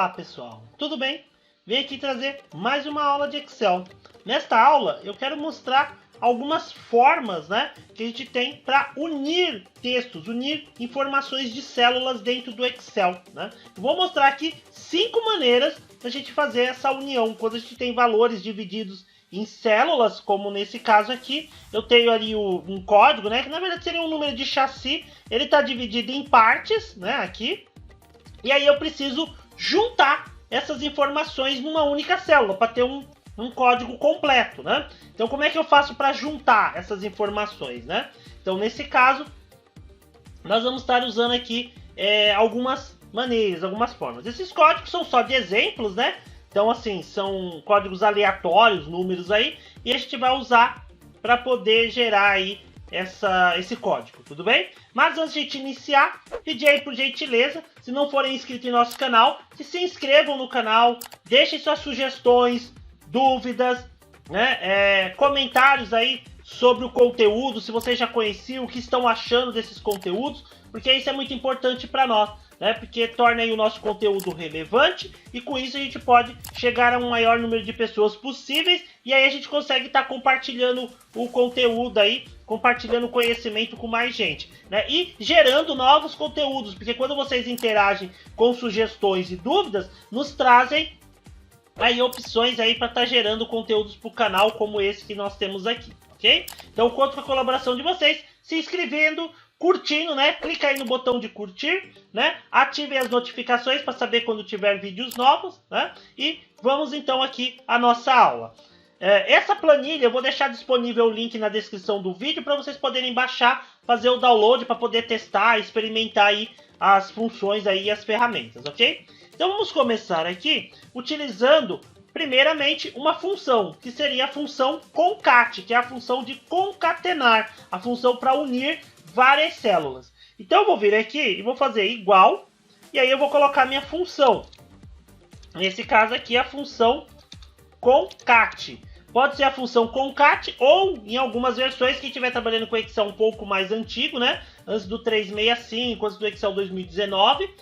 Olá pessoal, tudo bem? Venho aqui trazer mais uma aula de Excel. Nesta aula eu quero mostrar algumas formas, que a gente tem para unir textos, unir informações de células dentro do Excel. Eu vou mostrar aqui 5 maneiras da gente fazer essa união. Quando a gente tem valores divididos em células, como nesse caso aqui, eu tenho ali um código, que na verdade seria um número de chassi, ele está dividido em partes, aqui, e aí eu preciso juntar essas informações numa única célula para ter um código completo, Então como é que eu faço para juntar essas informações, Então nesse caso, nós vamos estar usando aqui algumas maneiras, algumas formas. Esses códigos são só de exemplos, Então assim, são códigos aleatórios, números aí, e a gente vai usar para poder gerar aí esse código, tudo bem? Mas antes de a gente iniciar, pedir aí por gentileza, se não forem inscritos em nosso canal, que se inscrevam no canal, deixem suas sugestões, dúvidas, comentários aí sobre o conteúdo, se vocês já conheciam, o que estão achando desses conteúdos, porque isso é muito importante para nós, porque torna aí o nosso conteúdo relevante e com isso a gente pode chegar a um maior número de pessoas possíveis e aí a gente consegue estar compartilhando o conteúdo aí, compartilhando conhecimento com mais gente, e gerando novos conteúdos, porque quando vocês interagem com sugestões e dúvidas, nos trazem aí opções aí para estar gerando conteúdos para o canal como esse que nós temos aqui, ok? Então conto com a colaboração de vocês, se inscrevendo, curtindo, Clica aí no botão de curtir, Ative as notificações para saber quando tiver vídeos novos, E vamos então aqui à nossa aula. Essa planilha eu vou deixar disponível o link na descrição do vídeo para vocês poderem baixar, fazer o download para poder testar, experimentar aí as funções aí e as ferramentas, ok? Então vamos começar aqui utilizando primeiramente uma função, que seria a função concat, que é a função de concatenar, a função para unir várias células. Então eu vou vir aqui e vou fazer igual, e aí eu vou colocar minha função. Nesse caso aqui a função concat. Pode ser a função concat ou em algumas versões, quem estiver trabalhando com Excel um pouco mais antigo, antes do 365, antes do Excel 2019,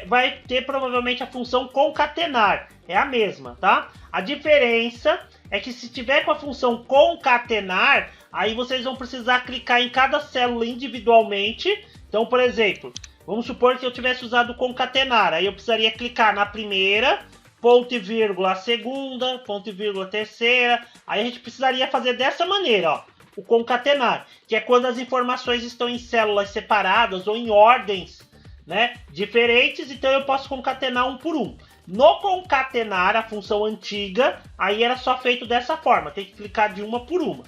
vai ter provavelmente a função concatenar. É a mesma, tá? A diferença é que se tiver com a função concatenar, aí vocês vão precisar clicar em cada célula individualmente. Então, por exemplo, vamos supor que eu tivesse usado concatenar. Aí eu precisaria clicar na primeira, ponto e vírgula a segunda, ponto e vírgula a terceira. Aí a gente precisaria fazer dessa maneira, ó, o concatenar, que é quando as informações estão em células separadas ou em ordens, diferentes. Então eu posso concatenar um por um. No concatenar, a função antiga, aí era só feito dessa forma, tem que clicar de uma por uma.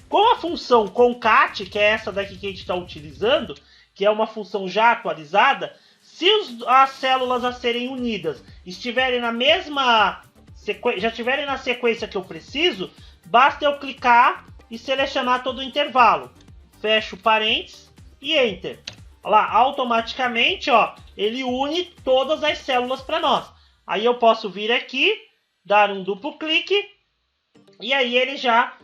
Com a função concat, que é essa daqui que a gente está utilizando, que é uma função já atualizada, se as células a serem unidas estiverem na mesma já estiverem na sequência que eu preciso, basta eu clicar e selecionar todo o intervalo. Fecho parênteses e Enter. Olha lá, automaticamente, ó, ele une todas as células para nós. Aí eu posso vir aqui, dar um duplo clique e aí ele já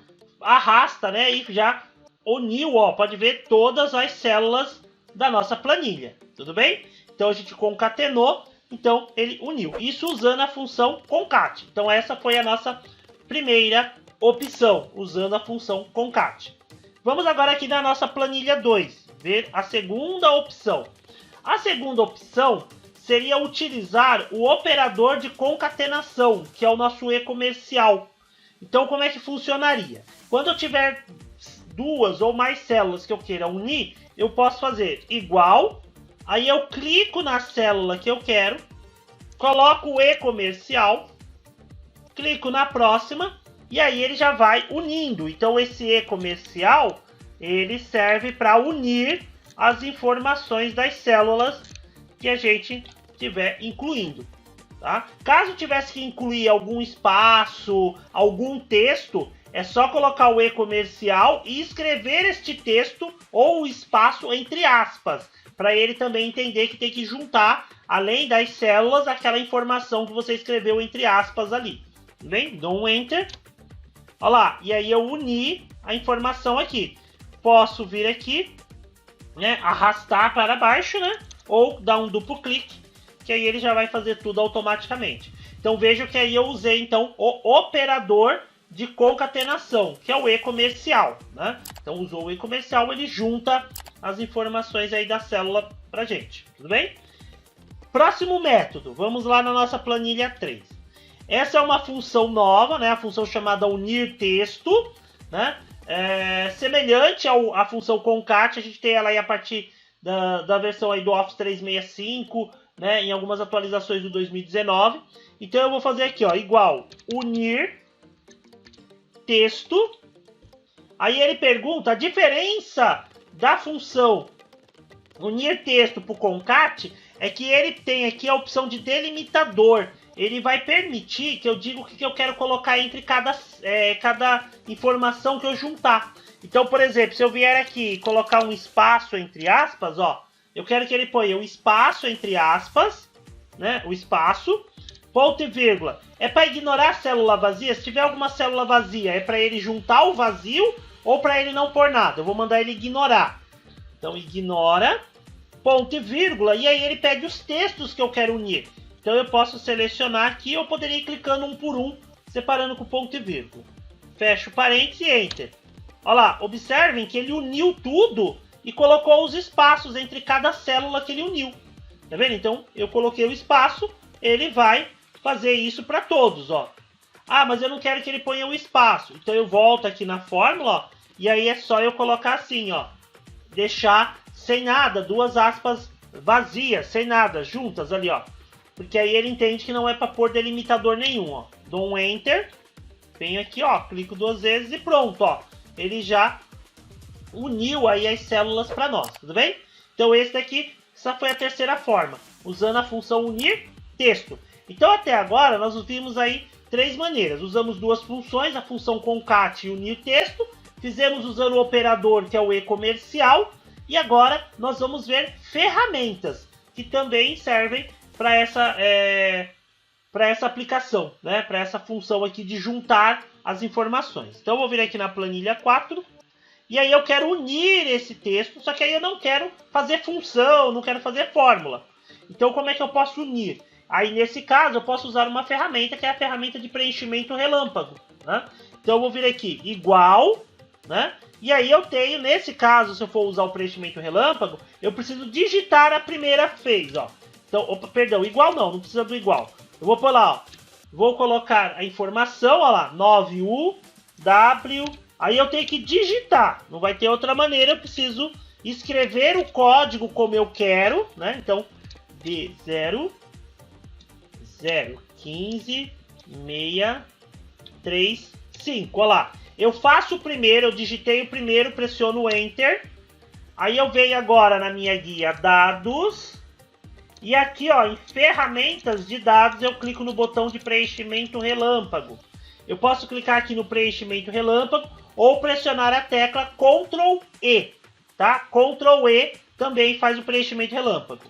arrasta, e já uniu, ó, pode ver todas as células da nossa planilha, tudo bem? Então a gente concatenou, então ele uniu. Isso usando a função concat. Então essa foi a nossa primeira opção, usando a função concat. Vamos agora aqui na nossa planilha 2, ver a segunda opção. A segunda opção seria utilizar o operador de concatenação, que é o nosso e-comercial. Então como é que funcionaria? Quando eu tiver duas ou mais células que eu queira unir, eu posso fazer igual, aí eu clico na célula que eu quero, coloco o e-comercial, clico na próxima e aí ele já vai unindo. Então esse e-comercial, ele serve para unir as informações das células que a gente estiver incluindo. Tá? Caso tivesse que incluir algum espaço, algum texto, é só colocar o e-comercial e escrever este texto ou o espaço entre aspas, para ele também entender que tem que juntar, além das células, aquela informação que você escreveu entre aspas ali. Tudo bem? Dou um Enter. Olha lá, e aí eu uni a informação aqui. Posso vir aqui, arrastar para baixo, ou dar um duplo clique que aí ele já vai fazer tudo automaticamente. Então veja que aí eu usei então o operador de concatenação, que é o e-comercial, né? Então usou o e-comercial, ele junta as informações aí da célula pra gente, tudo bem? Próximo método, vamos lá na nossa planilha 3. Essa é uma função nova, né? A função chamada unir texto, né? Semelhante à função concat, a gente tem ela aí a partir da versão aí do Office 365, né? Em algumas atualizações do 2019. Então eu vou fazer aqui, ó, igual unir texto. Aí ele pergunta a diferença da função unir texto para o concat é que ele tem aqui a opção de delimitador. Ele vai permitir que eu diga o que eu quero colocar entre cada informação que eu juntar. Então, por exemplo, se eu vier aqui e colocar um espaço entre aspas, ó, eu quero que ele ponha um espaço entre aspas, né, o espaço, ponto e vírgula. É para ignorar a célula vazia? Se tiver alguma célula vazia, é para ele juntar o vazio ou para ele não pôr nada? Eu vou mandar ele ignorar. Então, ignora, ponto e vírgula, e aí ele pede os textos que eu quero unir. Então eu posso selecionar aqui, eu poderia ir clicando um por um, separando com ponto e vírgula. Fecho parênteses e Enter. Olha lá, observem que ele uniu tudo e colocou os espaços entre cada célula que ele uniu. Tá vendo? Então eu coloquei o espaço, ele vai fazer isso para todos, ó. Ah, mas eu não quero que ele ponha um espaço. Então eu volto aqui na fórmula, ó, e aí é só eu colocar assim, ó. Deixar sem nada, duas aspas vazias, sem nada, juntas ali, ó. Porque aí ele entende que não é para pôr delimitador nenhum, ó. Dou um Enter, venho aqui, ó, clico duas vezes e pronto, ó. Ele já uniu aí as células para nós, tudo bem? Então essa foi a terceira forma, usando a função unir texto. Então até agora nós vimos aí três maneiras. Usamos duas funções, a função concat e unir texto. Fizemos usando o operador, que é o e-comercial. E agora nós vamos ver ferramentas que também servem para essa aplicação, né? Para essa função aqui de juntar as informações. Então eu vou vir aqui na planilha 4 e aí eu quero unir esse texto, só que aí eu não quero fazer função, não quero fazer fórmula. Então como é que eu posso unir? Aí nesse caso eu posso usar uma ferramenta que é a ferramenta de preenchimento relâmpago, né? Então eu vou vir aqui igual, né? E aí eu tenho, nesse caso, se eu for usar o preenchimento relâmpago, eu preciso digitar a primeira vez, ó. Então, perdão, igual não precisa do igual. Eu vou pôr lá, ó. Vou colocar a informação, ó lá, 9UW. Aí eu tenho que digitar, não vai ter outra maneira, eu preciso escrever o código como eu quero, né? Então, D0015635, ó lá. Eu faço o primeiro, eu digitei o primeiro, pressiono Enter. Aí eu venho agora na minha guia Dados. E aqui, ó, em Ferramentas de Dados, eu clico no botão de Preenchimento Relâmpago. Eu posso clicar aqui no Preenchimento Relâmpago ou pressionar a tecla Ctrl E, tá? Ctrl E também faz o preenchimento relâmpago.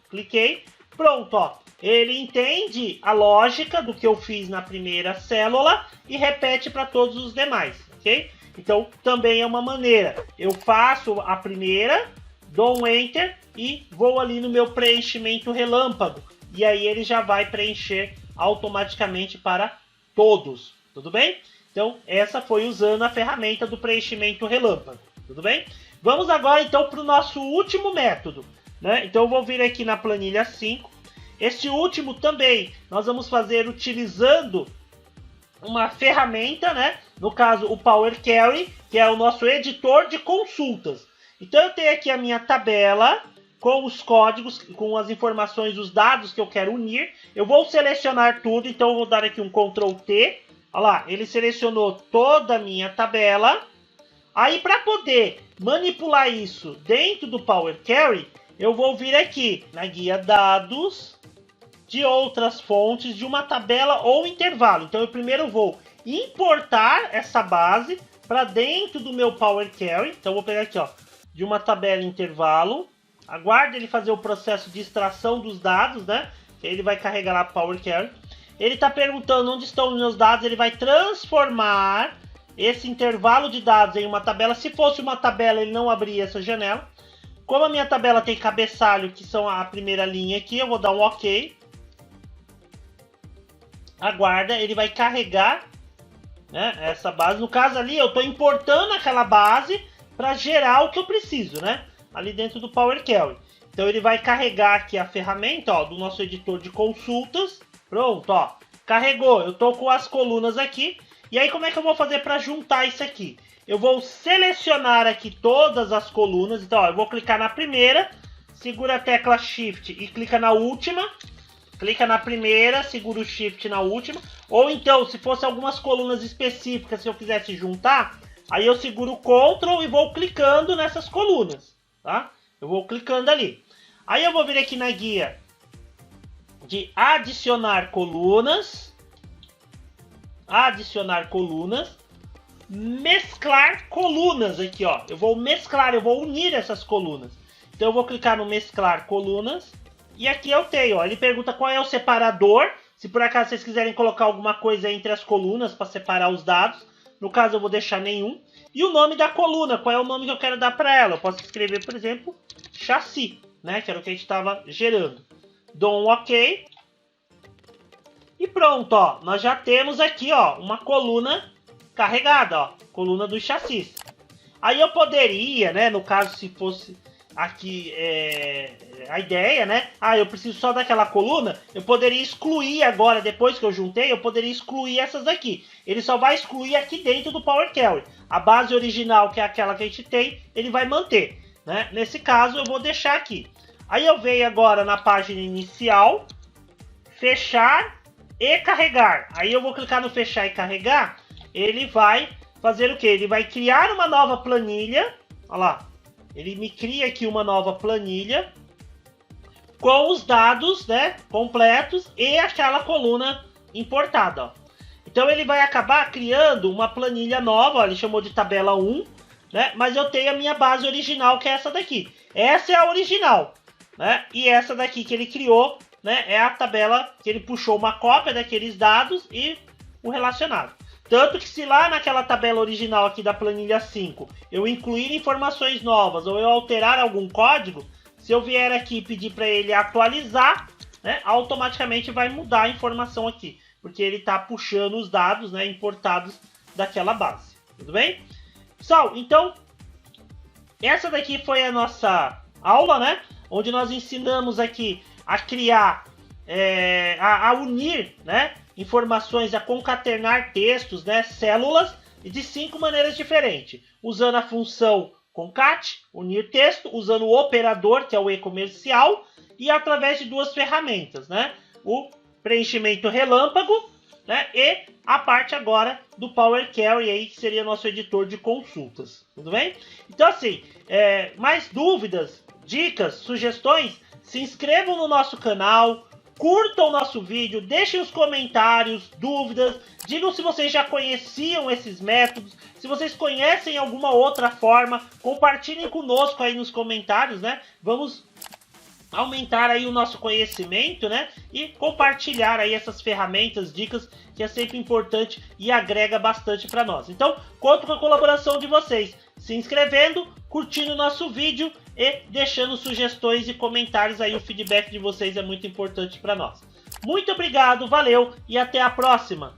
Cliquei, pronto, ó. Ele entende a lógica do que eu fiz na primeira célula e repete para todos os demais, ok? Então, também é uma maneira. Eu faço a primeira, dou um Enter e vou ali no meu preenchimento relâmpago. E aí ele já vai preencher automaticamente para todos, tudo bem? Então, essa foi usando a ferramenta do preenchimento relâmpago, tudo bem? Vamos agora, então, para o nosso último método, né? Então, eu vou vir aqui na planilha 5. Este último também nós vamos fazer utilizando uma ferramenta, né? No caso, o Power Query, que é o nosso editor de consultas. Então, eu tenho aqui a minha tabela com os códigos, com as informações, os dados que eu quero unir. Eu vou selecionar tudo, então eu vou dar aqui um Ctrl T. Olha lá, ele selecionou toda a minha tabela. Aí, para poder manipular isso dentro do Power Query, eu vou vir aqui na guia Dados de outras fontes de uma tabela ou intervalo. Então, eu primeiro vou importar essa base para dentro do meu Power Query. Então, eu vou pegar aqui, ó, de uma tabela intervalo. Aguarde ele fazer o processo de extração dos dados, né? Que ele vai carregar lá para o Power Query. Ele está perguntando onde estão os meus dados. Ele vai transformar esse intervalo de dados em uma tabela. Se fosse uma tabela, ele não abriria essa janela. Como a minha tabela tem cabeçalho, que são a primeira linha aqui, eu vou dar um OK. Aguarda, ele vai carregar, né, essa base. No caso ali, eu estou importando aquela base para gerar o que eu preciso, né? Ali dentro do Power Query. Então ele vai carregar aqui a ferramenta, ó, do nosso editor de consultas. Pronto, ó. Carregou. Eu estou com as colunas aqui. E aí como é que eu vou fazer para juntar isso aqui? Eu vou selecionar aqui todas as colunas. Então, ó, eu vou clicar na primeira, segura a tecla Shift e clica na última. Clica na primeira, segura o Shift na última. Ou então, se fosse algumas colunas específicas, se eu quisesse juntar, aí eu seguro o Ctrl e vou clicando nessas colunas, tá? Eu vou clicando ali. Aí eu vou vir aqui na guia de adicionar colunas. Adicionar colunas. Mesclar colunas aqui, ó. Eu vou mesclar, eu vou unir essas colunas. Então eu vou clicar no mesclar colunas. E aqui eu tenho, ó, ele pergunta qual é o separador. Se por acaso vocês quiserem colocar alguma coisa entre as colunas para separar os dados. No caso eu vou deixar nenhum. E o nome da coluna, qual é o nome que eu quero dar para ela? Eu posso escrever, por exemplo, chassi, né? Que era o que a gente estava gerando. Dou um OK. E pronto, ó. Nós já temos aqui, ó, uma coluna carregada, ó. Coluna dos chassis. Aí eu poderia, né? No caso, se fosse aqui a ideia, né? Ah, eu preciso só daquela coluna. Eu poderia excluir agora, depois que eu juntei, eu poderia excluir essas daqui. Ele só vai excluir aqui dentro do Power Query. A base original, que é aquela que a gente tem, ele vai manter, né? Nesse caso, eu vou deixar aqui. Aí eu venho agora na página inicial, fechar e carregar. Aí eu vou clicar no fechar e carregar. Ele vai fazer o que? Ele vai criar uma nova planilha. Olha lá. Ele me cria aqui uma nova planilha com os dados, né, completos e aquela coluna importada. Ó. Então ele vai acabar criando uma planilha nova, ó, ele chamou de tabela 1, né, mas eu tenho a minha base original, que é essa daqui. Essa é a original, né, e essa daqui que ele criou, né, é a tabela que ele puxou uma cópia daqueles dados e o relacionado. Tanto que se lá naquela tabela original aqui da planilha 5 eu incluir informações novas ou eu alterar algum código, se eu vier aqui e pedir para ele atualizar, né, automaticamente vai mudar a informação aqui, porque ele está puxando os dados, né, importados daquela base. Tudo bem? Pessoal, então, essa daqui foi a nossa aula, né, onde nós ensinamos aqui a criar, a unir, né, informações, a concatenar textos, né, células, de 5 maneiras diferentes. Usando a função concat, unir texto, usando o operador, que é o e-comercial, e através de 2 ferramentas, né? O preenchimento relâmpago, né? E a parte agora do Power Query, aí, que seria nosso editor de consultas. Tudo bem? Então, assim, mais dúvidas, dicas, sugestões, se inscrevam no nosso canal, curtam o nosso vídeo, deixem os comentários, dúvidas, digam se vocês já conheciam esses métodos, se vocês conhecem alguma outra forma, compartilhem conosco aí nos comentários, né? Vamos aumentar aí o nosso conhecimento, né? E compartilhar aí essas ferramentas, dicas, que é sempre importante e agrega bastante para nós. Então, conto com a colaboração de vocês, se inscrevendo, curtindo o nosso vídeo e deixando sugestões e comentários aí. O feedback de vocês é muito importante para nós. Muito obrigado, valeu e até a próxima!